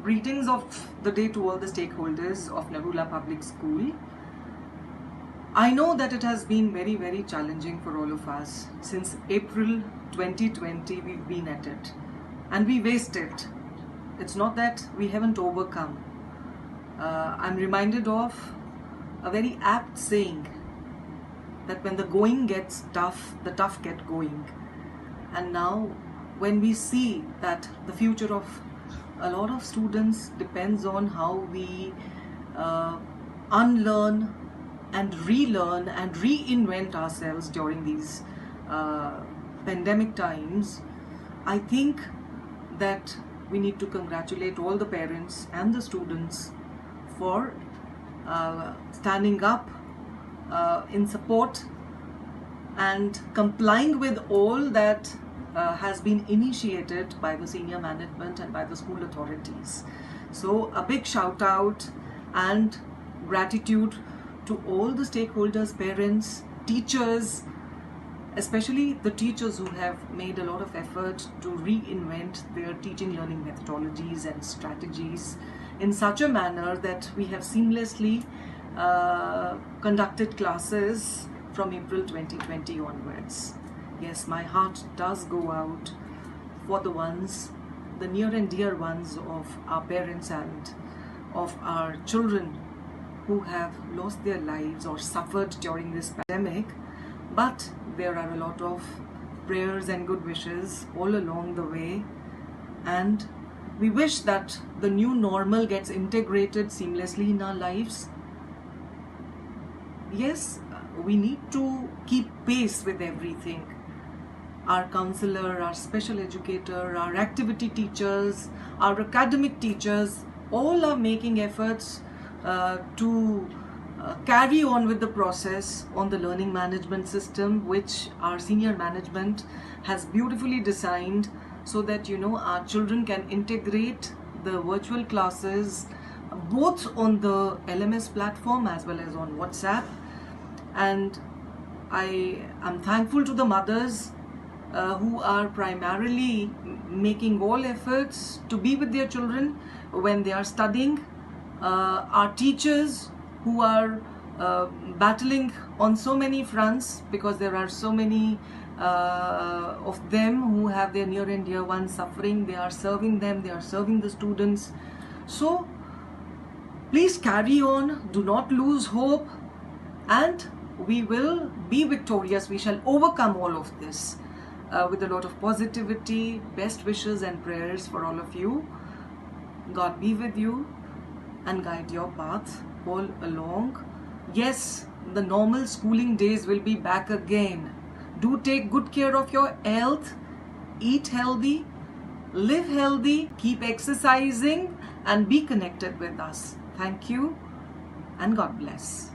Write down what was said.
Greetings of the day to all the stakeholders of Narula Public School. I know that it has been very, very challenging for all of us. Since April 2020, we've been at it. And we faced it. It's not that we haven't overcome. I'm reminded of a very apt saying that when the going gets tough, the tough get going. And now, when we see that the future of a lot of students depends on how we unlearn and relearn and reinvent ourselves during these pandemic times, I think that we need to congratulate all the parents and the students for standing up in support and complying with all that has been initiated by the senior management and by the school authorities. So a big shout out and gratitude to all the stakeholders, parents, teachers, especially the teachers who have made a lot of effort to reinvent their teaching learning methodologies and strategies in such a manner that we have seamlessly conducted classes from April 2020 onwards. Yes, my heart does go out for the ones, the near and dear ones of our parents and of our children who have lost their lives or suffered during this pandemic. But there are a lot of prayers and good wishes all along the way, and we wish that the new normal gets integrated seamlessly in our lives. Yes, we need to keep pace with everything. Our counselor, our special educator, our activity teachers, our academic teachers, all are making efforts to carry on with the process on the learning management system, which our senior management has beautifully designed so that our children can integrate the virtual classes both on the LMS platform as well as on WhatsApp. And I am thankful to the mothers who are primarily making all efforts to be with their children when they are studying. Our teachers who are battling on so many fronts because there are so many of them who have their near and dear ones suffering. They are serving them, they are serving the students. So please carry on, do not lose hope, and we will be victorious. We shall overcome all of this with a lot of positivity, best wishes and prayers for all of you. God be with you and guide your path all along. Yes, the normal schooling days will be back again. Do take good care of your health, eat healthy, live healthy, keep exercising and be connected with us. Thank you and God bless.